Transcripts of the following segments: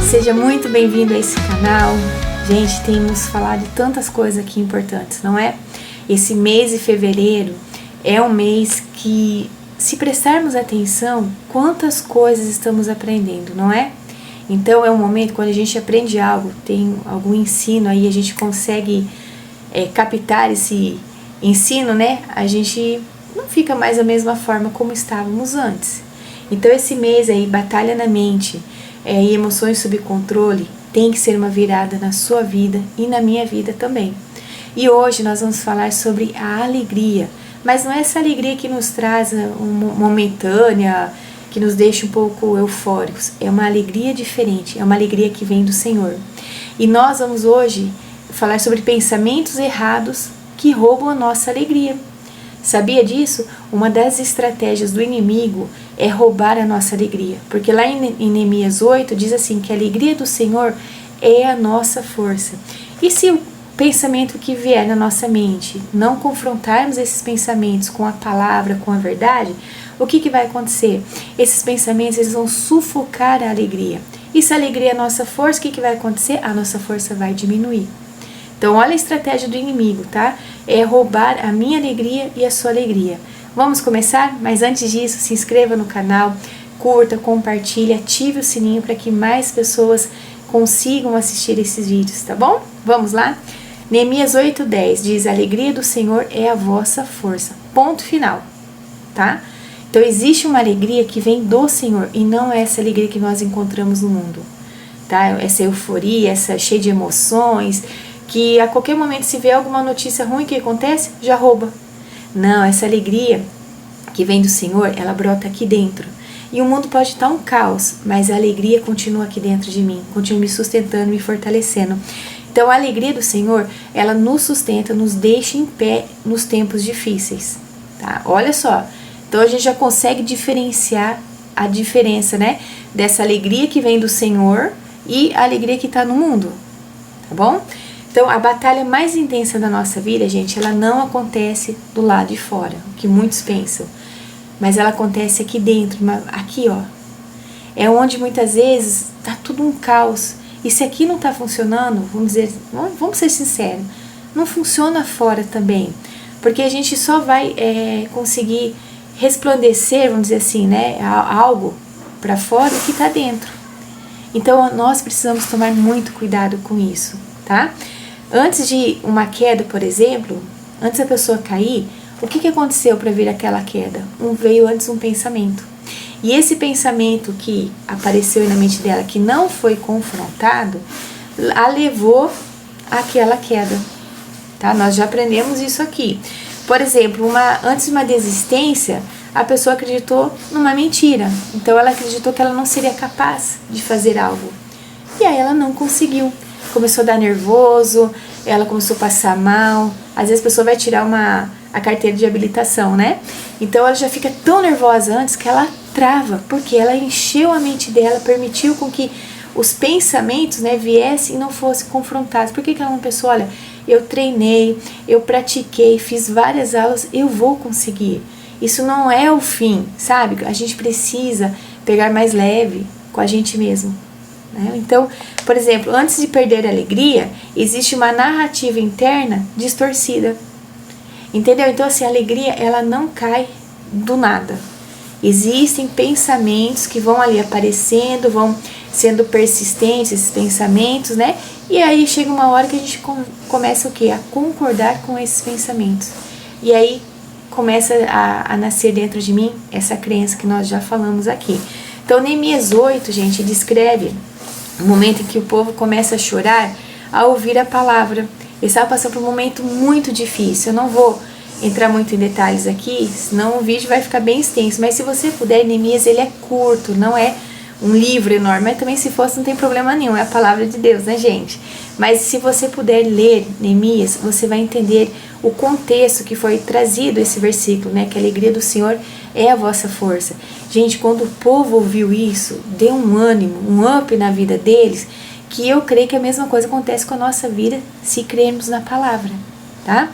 Seja muito bem-vindo a esse canal. Gente, temos falado de tantas coisas aqui importantes, não é? Esse mês de fevereiro é um mês que, se prestarmos atenção, quantas coisas estamos aprendendo, não é? Então é um momento quando a gente aprende algo, tem algum ensino aí, a gente consegue captar esse ensino, né? A gente não fica mais da mesma forma como estávamos antes. Então esse mês aí, batalha na mente, e emoções sob controle, tem que ser uma virada na sua vida e na minha vida também. E hoje nós vamos falar sobre a alegria, mas não é essa alegria que nos traz momentânea, que nos deixa um pouco eufóricos. É uma alegria diferente, é uma alegria que vem do Senhor. E nós vamos hoje falar sobre pensamentos errados que roubam a nossa alegria. Sabia disso? Uma das estratégias do inimigo é roubar a nossa alegria. Porque lá em Neemias 8 diz assim, que a alegria do Senhor é a nossa força. E se o pensamento que vier na nossa mente não confrontarmos esses pensamentos com a palavra, com a verdade, o que vai acontecer? Esses pensamentos eles vão sufocar a alegria. E se a alegria é a nossa força, o que vai acontecer? A nossa força vai diminuir. Então olha a estratégia do inimigo, tá? É roubar a minha alegria e a sua alegria. Vamos começar? Mas antes disso, se inscreva no canal, curta, compartilhe, ative o sininho para que mais pessoas consigam assistir esses vídeos, tá bom? Vamos lá? Neemias 8:10 diz, a alegria do Senhor é a vossa força. Ponto final, tá? Então existe uma alegria que vem do Senhor e não é essa alegria que nós encontramos no mundo, tá? Essa euforia, essa cheia de emoções, que a qualquer momento se vê alguma notícia ruim que acontece, já rouba. Não, essa alegria que vem do Senhor, ela brota aqui dentro. E o mundo pode estar um caos, mas a alegria continua aqui dentro de mim, continua me sustentando, me fortalecendo. Então a alegria do Senhor, ela nos sustenta, nos deixa em pé nos tempos difíceis, tá? Olha só, então a gente já consegue diferenciar a diferença, né? Dessa alegria que vem do Senhor e a alegria que está no mundo, tá bom? Então, a batalha mais intensa da nossa vida, gente, ela não acontece do lado de fora, o que muitos pensam. Mas ela acontece aqui dentro, aqui, ó. É onde muitas vezes tá tudo um caos. E se aqui não tá funcionando, vamos ser sinceros, não funciona fora também. Porque a gente só vai conseguir resplandecer, vamos dizer assim, né, algo para fora que tá dentro. Então, nós precisamos tomar muito cuidado com isso, tá? Antes de uma queda, por exemplo, antes da pessoa cair, o que aconteceu para vir aquela queda? Veio antes um pensamento. E esse pensamento que apareceu na mente dela, que não foi confrontado, a levou àquela queda. Tá? Nós já aprendemos isso aqui. Por exemplo, antes de uma desistência, a pessoa acreditou numa mentira. Então ela acreditou que ela não seria capaz de fazer algo. E aí ela não conseguiu. Começou a dar nervoso, ela começou a passar mal. Às vezes a pessoa vai tirar a carteira de habilitação, né? Então ela já fica tão nervosa antes que ela trava, porque ela encheu a mente dela, permitiu com que os pensamentos, né, viessem e não fossem confrontados. Por que ela não pensou, olha, eu treinei, eu pratiquei, fiz várias aulas, eu vou conseguir. Isso não é o fim, sabe? A gente precisa pegar mais leve com a gente mesmo. Então, por exemplo, antes de perder a alegria, existe uma narrativa interna distorcida. Entendeu? Então, assim, a alegria, ela não cai do nada. Existem pensamentos que vão ali aparecendo, vão sendo persistentes, esses pensamentos, né? E aí chega uma hora que a gente começa o quê? A concordar com esses pensamentos. E aí começa a nascer dentro de mim essa crença que nós já falamos aqui. Então, Neemias 8, gente, descreve o momento em que o povo começa a chorar ao ouvir a palavra. Eles estavam passando por um momento muito difícil. Eu não vou entrar muito em detalhes aqui, senão o vídeo vai ficar bem extenso. Mas se você puder, Neemias, ele é curto, não é um livro enorme. Mas também, se fosse, não tem problema nenhum. É a palavra de Deus, né, gente? Mas se você puder ler Neemias, você vai entender o contexto que foi trazido esse versículo, né? Que a alegria do Senhor é a vossa força. Gente, quando o povo ouviu isso, deu um ânimo, um up na vida deles, que eu creio que a mesma coisa acontece com a nossa vida se crermos na palavra, tá?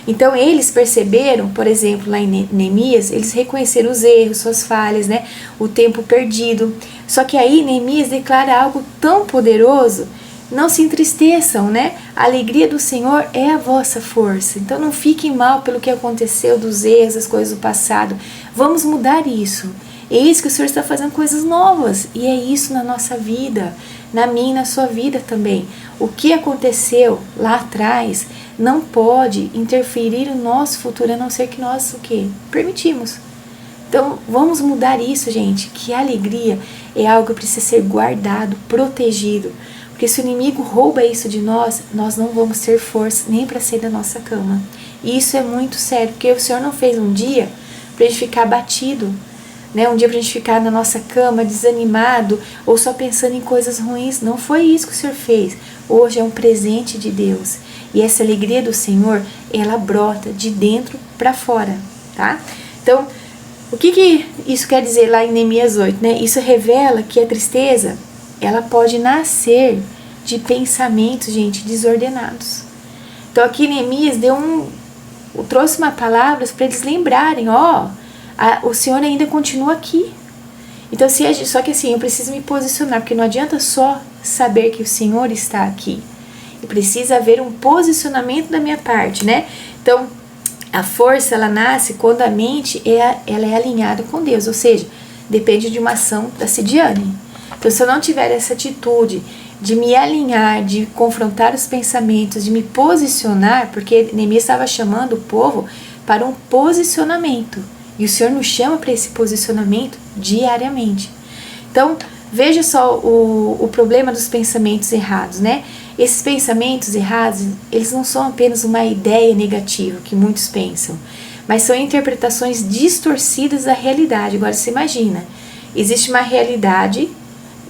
Então eles perceberam, por exemplo, lá em Neemias, eles reconheceram os erros, suas falhas, né? O tempo perdido. Só que aí Neemias declara algo tão poderoso. Não se entristeçam, né? A alegria do Senhor é a vossa força. Então não fiquem mal pelo que aconteceu, dos erros, as coisas do passado. Vamos mudar isso. É isso que o Senhor está fazendo, coisas novas. E é isso na nossa vida, na minha e na sua vida também. O que aconteceu lá atrás não pode interferir no nosso futuro, a não ser que nós o quê? Permitimos. Então vamos mudar isso, gente, que a alegria é algo que precisa ser guardado, protegido. Porque se o inimigo rouba isso de nós, nós não vamos ter força nem para sair da nossa cama. E isso é muito sério, porque o Senhor não fez um dia para a gente ficar abatido, né? Um dia para a gente ficar na nossa cama desanimado ou só pensando em coisas ruins. Não foi isso que o Senhor fez. Hoje é um presente de Deus. E essa alegria do Senhor, ela brota de dentro para fora, tá? Então, o que isso quer dizer lá em Neemias 8, né? Isso revela que a tristeza, ela pode nascer de pensamentos, gente, desordenados. Então aqui Neemias trouxe uma palavra para eles lembrarem, o Senhor ainda continua aqui. Então, só que assim, eu preciso me posicionar, porque não adianta só saber que o Senhor está aqui. E precisa haver um posicionamento da minha parte, né? Então, a força, ela nasce quando a mente ela é alinhada com Deus, ou seja, depende de uma ação da Cidiane. Então, se eu não tiver essa atitude de me alinhar, de confrontar os pensamentos, de me posicionar, porque Neemias estava chamando o povo para um posicionamento. E o Senhor nos chama para esse posicionamento diariamente. Então, veja só o problema dos pensamentos errados, né? Esses pensamentos errados, eles não são apenas uma ideia negativa que muitos pensam, mas são interpretações distorcidas da realidade. Agora, você imagina, existe uma realidade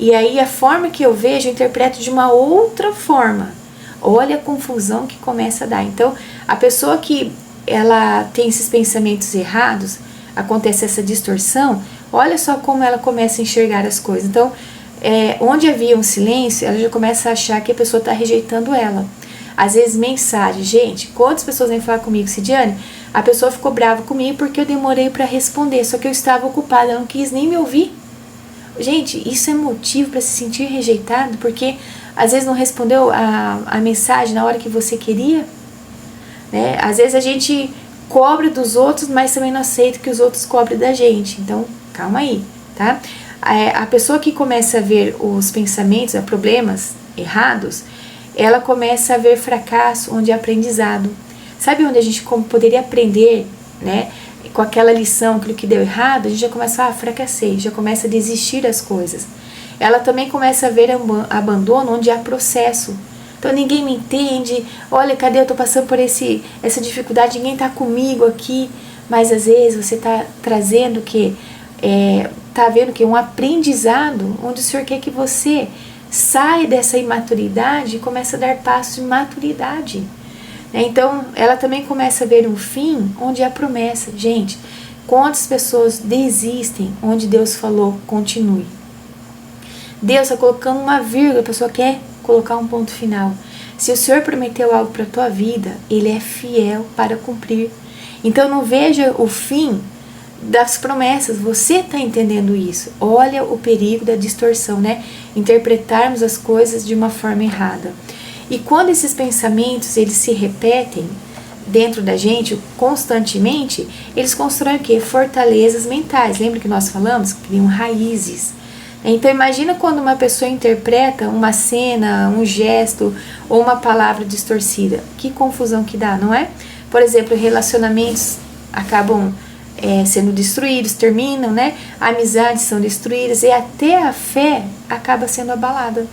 e aí a forma que eu vejo, eu interpreto de uma outra forma. Olha a confusão que começa a dar. Então, a pessoa que ela tem esses pensamentos errados, acontece essa distorção, olha só como ela começa a enxergar as coisas. Então, onde havia um silêncio, ela já começa a achar que a pessoa está rejeitando ela. Às vezes, mensagem, gente, quantas pessoas vêm falar comigo, Cidiane? A pessoa ficou brava comigo porque eu demorei para responder, só que eu estava ocupada, ela não quis nem me ouvir. Gente, isso é motivo para se sentir rejeitado, porque às vezes não respondeu a mensagem na hora que você queria, né? Às vezes a gente cobra dos outros, mas também não aceita que os outros cobrem da gente. Então, calma aí, tá? A pessoa que começa a ver os pensamentos, problemas errados, ela começa a ver fracasso onde é aprendizado. Sabe onde a gente poderia aprender, né? Com aquela lição, aquilo que deu errado, a gente já começa a fracassei, já começa a desistir das coisas. Ela também começa a ver abandono onde há processo. Então ninguém me entende, olha, cadê, eu tô passando por essa dificuldade, ninguém tá comigo aqui. Mas às vezes você tá trazendo tá vendo que um aprendizado onde o Senhor quer que você saia dessa imaturidade e comece a dar passos de maturidade. Então ela também começa a ver um fim onde há promessa. Gente, quantas pessoas desistem onde Deus falou continue? Deus está colocando uma vírgula, a pessoa quer colocar um ponto final. Se o Senhor prometeu algo para a tua vida, Ele é fiel para cumprir. Então não veja o fim das promessas, você está entendendo isso. Olha o perigo da distorção, né? Interpretarmos as coisas de uma forma errada. E quando esses pensamentos eles se repetem dentro da gente constantemente, eles constroem o quê? Fortalezas mentais. Lembra que nós falamos? Criam raízes. Então imagina quando uma pessoa interpreta uma cena, um gesto ou uma palavra distorcida. Que confusão que dá, não é? Por exemplo, relacionamentos acabam sendo destruídos, terminam, né? Amizades são destruídas e até a fé acaba sendo abalada.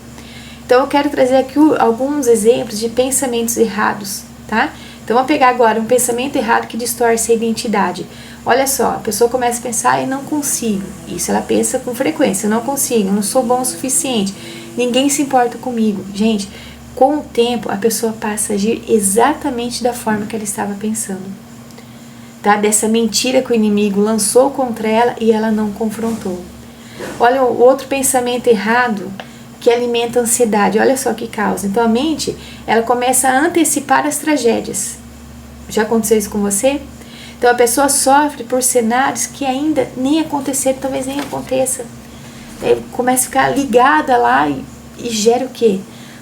Então eu quero trazer aqui alguns exemplos de pensamentos errados, tá? Então vamos pegar agora um pensamento errado que distorce a identidade. Olha só, a pessoa começa a pensar, não consigo. Isso ela pensa com frequência, eu não consigo, eu não sou bom o suficiente, ninguém se importa comigo. Gente, com o tempo a pessoa passa a agir exatamente da forma que ela estava pensando. tá? Dessa mentira que o inimigo lançou contra ela e ela não confrontou. Olha o outro pensamento errado que alimenta a ansiedade. Olha só que causa. Então a mente, ela começa a antecipar as tragédias. Já aconteceu isso com você? Então a pessoa sofre por cenários que ainda nem aconteceram, talvez nem aconteça. Começa a ficar ligada lá e gera o quê?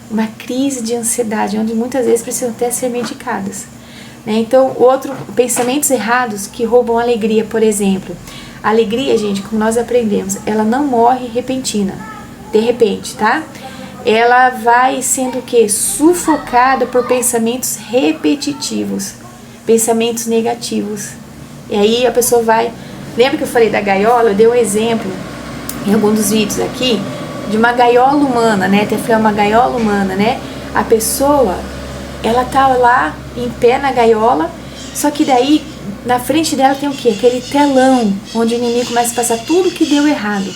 Uma crise de ansiedade, onde muitas vezes precisam até ser medicadas. Então, pensamentos errados que roubam a alegria, por exemplo. A alegria, gente, como nós aprendemos, ela não morre repentina, de repente, tá? Ela vai sendo o quê? Sufocada por pensamentos repetitivos, pensamentos negativos. E aí a pessoa vai... Lembra que eu falei da gaiola? Eu dei um exemplo em algum dos vídeos aqui, de uma gaiola humana, né? Até foi uma gaiola humana, né? A pessoa, ela tá lá em pé na gaiola, só que daí na frente dela tem o quê? Aquele telão, onde o inimigo começa a passar tudo que deu errado.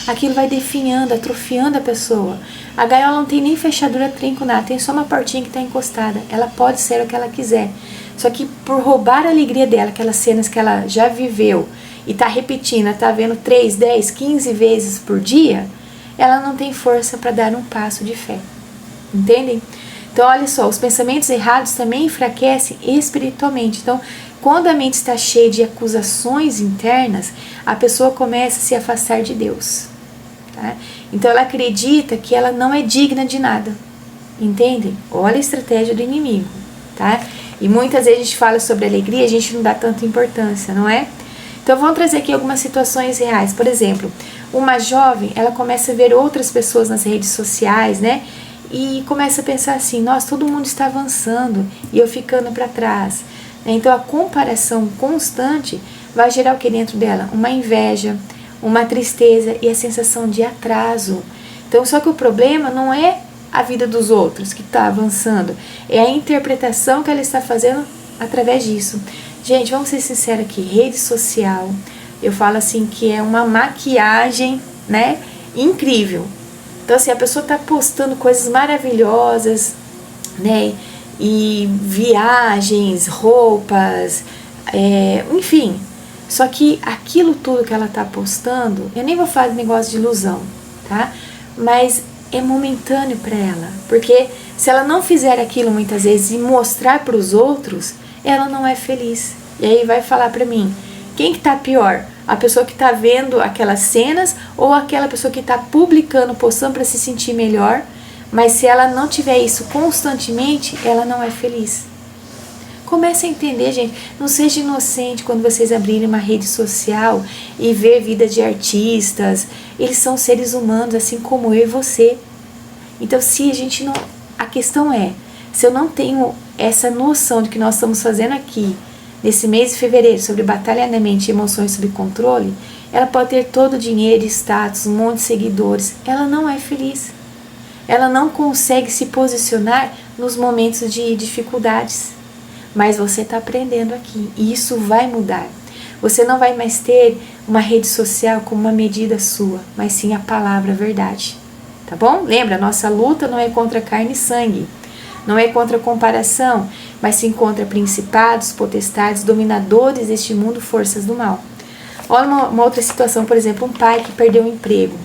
Aquilo vai definhando, atrofiando a pessoa. A gaiola não tem nem fechadura, trinco, nada, tem só uma portinha que está encostada. Ela pode ser o que ela quiser. Só que por roubar a alegria dela, aquelas cenas que ela já viveu e tá repetindo, tá vendo 3, 10, 15 vezes por dia, ela não tem força para dar um passo de fé. Entendem? Então, olha só, os pensamentos errados também enfraquecem espiritualmente. Então, quando a mente está cheia de acusações internas, a pessoa começa a se afastar de Deus. Tá? Então, ela acredita que ela não é digna de nada. Entendem? Olha a estratégia do inimigo. Tá? E muitas vezes a gente fala sobre alegria, a gente não dá tanta importância, não é? Então, vamos trazer aqui algumas situações reais. Por exemplo, uma jovem, ela começa a ver outras pessoas nas redes sociais, né? E começa a pensar assim, nossa, todo mundo está avançando e eu ficando para trás. Então, a comparação constante vai gerar o que dentro dela? Uma inveja, uma tristeza e a sensação de atraso. Então, só que o problema não é a vida dos outros que está avançando, é a interpretação que ela está fazendo através disso. Gente, vamos ser sinceros aqui, rede social, eu falo assim que é uma maquiagem, né, incrível. Então assim, a pessoa está postando coisas maravilhosas, né, e viagens, roupas, enfim. Só que aquilo tudo que ela está postando, eu nem vou falar de negócio de ilusão, tá? Mas é momentâneo para ela, porque se ela não fizer aquilo muitas vezes e mostrar para os outros, ela não é feliz. E aí vai falar para mim, quem que tá pior? A pessoa que tá vendo aquelas cenas ou aquela pessoa que tá publicando, postando para se sentir melhor, mas se ela não tiver isso constantemente, ela não é feliz. Comece a entender, gente, não seja inocente quando vocês abrirem uma rede social e ver vida de artistas, eles são seres humanos, assim como eu e você. Então, se a gente não... A questão é, se eu não tenho essa noção de que nós estamos fazendo aqui, nesse mês de fevereiro, sobre batalha na mente e emoções sob controle, ela pode ter todo o dinheiro, status, um monte de seguidores, ela não é feliz. Ela não consegue se posicionar nos momentos de dificuldades. Mas você está aprendendo aqui e isso vai mudar. Você não vai mais ter uma rede social como uma medida sua, mas sim a palavra, a verdade. Tá bom? Lembra, nossa luta não é contra carne e sangue. Não é contra comparação, mas sim contra principados, potestades, dominadores deste mundo, forças do mal. Olha uma outra situação, por exemplo, um pai que perdeu o emprego.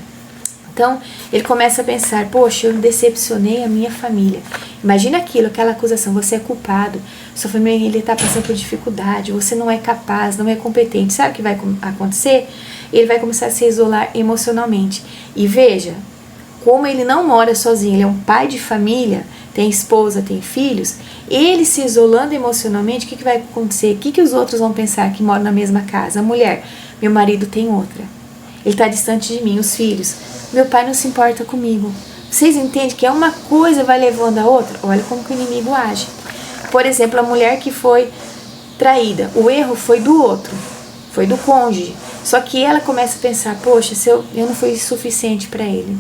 Então, ele começa a pensar, poxa, eu decepcionei a minha família. Imagina aquilo, aquela acusação, você é culpado, sua família está passando por dificuldade, você não é capaz, não é competente. Sabe o que vai acontecer? Ele vai começar a se isolar emocionalmente. E veja, como ele não mora sozinho, ele é um pai de família, tem esposa, tem filhos, ele se isolando emocionalmente, o que vai acontecer? O que os outros vão pensar que moram na mesma casa? A mulher, meu marido tem outra, ele está distante de mim, os filhos, meu pai não se importa comigo. Vocês entendem que é uma coisa vai levando a outra? Olha como que o inimigo age. Por exemplo, a mulher que foi traída, o erro foi do outro, foi do cônjuge, só que ela começa a pensar, poxa, eu não fui suficiente para ele.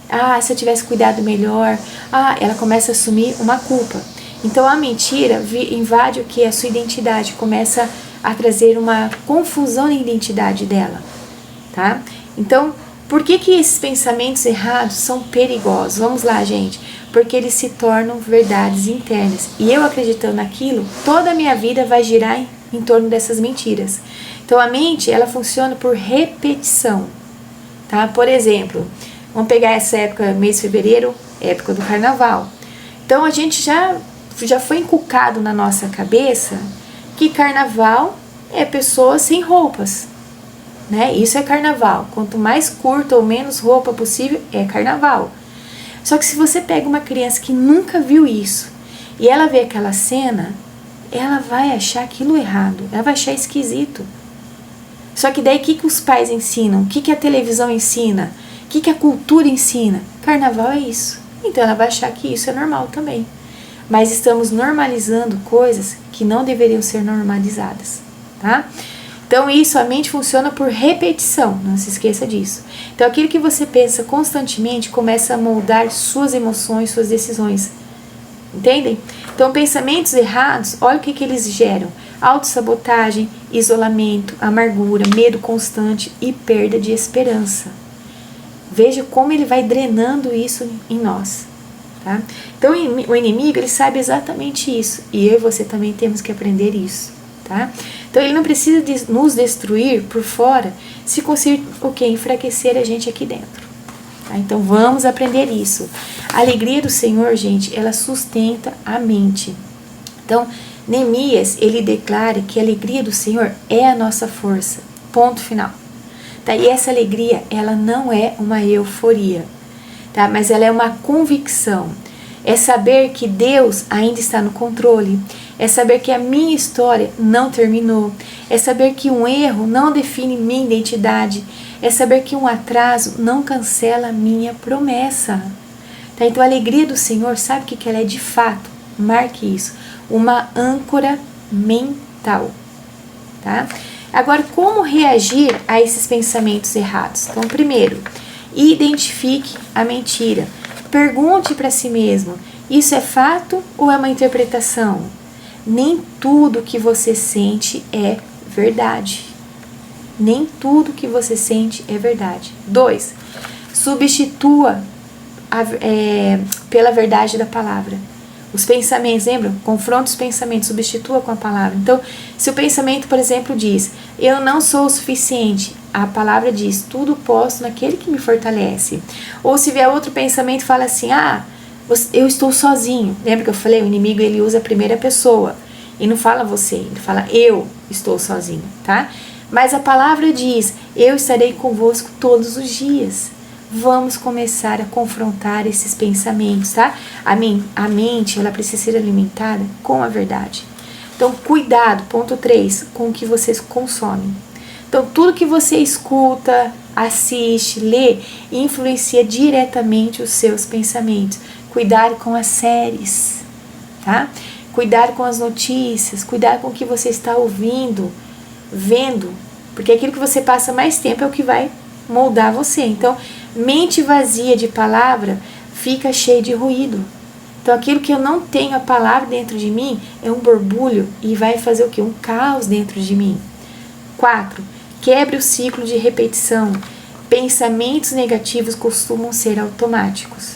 Ah, se eu tivesse cuidado melhor. Ah, ela começa a assumir uma culpa. Então a mentira invade o que? A sua identidade. Começa a trazer uma confusão na identidade dela. Tá? Então, por que esses pensamentos errados são perigosos? Vamos lá, gente. Porque eles se tornam verdades internas. E eu acreditando naquilo, toda a minha vida vai girar em torno dessas mentiras. Então a mente, ela funciona por repetição, tá? Por exemplo, vamos pegar essa época, mês de fevereiro, época do carnaval. Então a gente já foi inculcado na nossa cabeça que carnaval é pessoas sem roupas, né? Isso é carnaval. Quanto mais curta ou menos roupa possível, é carnaval. Só que se você pega uma criança que nunca viu isso e ela vê aquela cena, ela vai achar aquilo errado, ela vai achar esquisito. Só que daí o que os pais ensinam? O que a televisão ensina? O que a cultura ensina? Carnaval é isso. Então ela vai achar que isso é normal também. Mas estamos normalizando coisas que não deveriam ser normalizadas, tá? Então isso, a mente funciona por repetição, não se esqueça disso. Então aquilo que você pensa constantemente começa a moldar suas emoções, suas decisões. Entendem? Então pensamentos errados, olha o que eles geram: autossabotagem, isolamento, amargura, medo constante e perda de esperança. Veja como ele vai drenando isso em nós, tá? Então o inimigo, ele sabe exatamente isso, e eu e você também temos que aprender isso, tá? Então ele não precisa nos destruir por fora se conseguir o quê? Enfraquecer a gente aqui dentro, tá? Então vamos aprender isso. A alegria do Senhor, gente, ela sustenta a mente. Então Neemias, ele declara que a alegria do Senhor é a nossa força, ponto final. Tá? E essa alegria, ela não é uma euforia, tá? Mas ela é uma convicção. É saber que Deus ainda está no controle. É saber que a minha história não terminou. É saber que um erro não define minha identidade. É saber que um atraso não cancela a minha promessa. Tá? Então a alegria do Senhor, sabe o que ela é de fato? Marque isso. Uma âncora mental. Tá? Agora, como reagir a esses pensamentos errados? Então, primeiro, identifique a mentira. Pergunte para si mesmo: isso é fato ou é uma interpretação? Nem tudo que você sente é verdade. Nem tudo que você sente é verdade. 2. Substitua pela verdade da palavra. Os pensamentos, lembra? Confronta os pensamentos, substitua com a palavra. Então, se o pensamento, por exemplo, diz: eu não sou o suficiente, a palavra diz: tudo posso naquele que me fortalece. Ou se vier outro pensamento, fala assim: eu estou sozinho. Lembra que eu falei? O inimigo, ele usa a primeira pessoa e não fala você, ele fala: eu estou sozinho, tá? Mas a palavra diz: eu estarei convosco todos os dias. Vamos começar a confrontar esses pensamentos, tá? A mente, ela precisa ser alimentada com a verdade. Então, cuidado, ponto 3, com o que vocês consomem. Então, tudo que você escuta, assiste, lê, influencia diretamente os seus pensamentos. Cuidado com as séries, tá? Cuidado com as notícias, cuidado com o que você está ouvindo, vendo, porque aquilo que você passa mais tempo é o que vai moldar você. Então, mente vazia de palavra fica cheia de ruído. Então, aquilo que eu não tenho a palavra dentro de mim é um borbulho e vai fazer o quê? Um caos dentro de mim. 4. Quebre o ciclo de repetição. Pensamentos negativos costumam ser automáticos,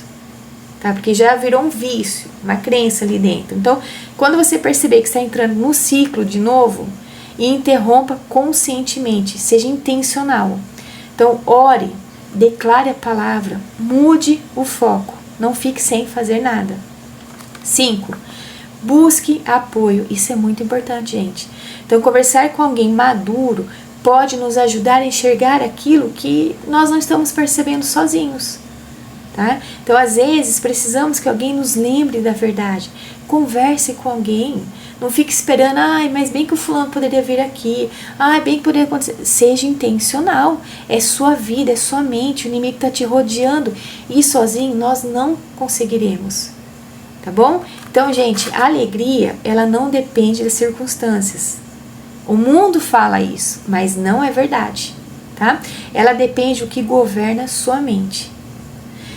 tá? Porque já virou um vício, uma crença ali dentro. Então, quando você perceber que está entrando no ciclo de novo, interrompa conscientemente, seja intencional. Então, ore, declare a palavra, mude o foco, não fique sem fazer nada. 5. Busque apoio, isso é muito importante, gente. Então, conversar com alguém maduro pode nos ajudar a enxergar aquilo que nós não estamos percebendo sozinhos, tá? Então, às vezes, precisamos que alguém nos lembre da verdade. Converse com alguém. Não fique esperando: mas bem que o fulano poderia vir aqui. Bem que poderia acontecer. Seja intencional. É sua vida, é sua mente. O inimigo está te rodeando. E sozinho nós não conseguiremos. Tá bom? Então, gente, a alegria, ela não depende das circunstâncias. O mundo fala isso, mas não é verdade, tá? Ela depende do que governa a sua mente.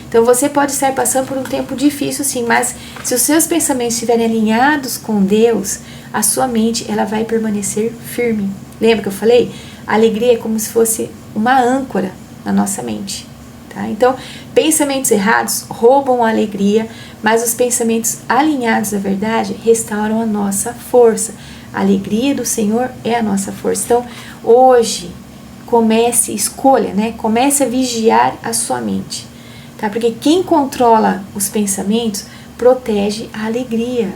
Então, você pode estar passando por um tempo difícil, sim, mas se os seus pensamentos estiverem alinhados com Deus, a sua mente, ela vai permanecer firme. Lembra que eu falei? A alegria é como se fosse uma âncora na nossa mente, tá? Então, pensamentos errados roubam a alegria, mas os pensamentos alinhados à verdade restauram a nossa força. A alegria do Senhor é a nossa força. Então, hoje, escolha, né? Comece a vigiar a sua mente, tá? Porque quem controla os pensamentos protege a alegria,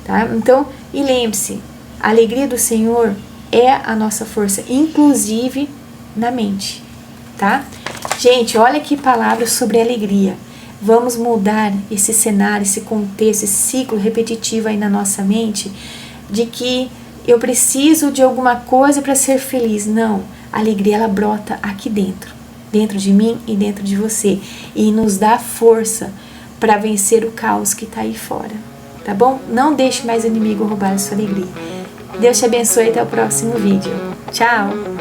tá? Então, e lembre-se, a alegria do Senhor é a nossa força, inclusive na mente, tá? Gente, olha que palavra sobre alegria. Vamos mudar esse cenário, esse contexto, esse ciclo repetitivo aí na nossa mente, de que eu preciso de alguma coisa para ser feliz. Não, a alegria ela brota aqui dentro de mim e dentro de você, e nos dá força para vencer o caos que está aí fora, tá bom? Não deixe mais o inimigo roubar a sua alegria. Deus te abençoe, até o próximo vídeo. Tchau!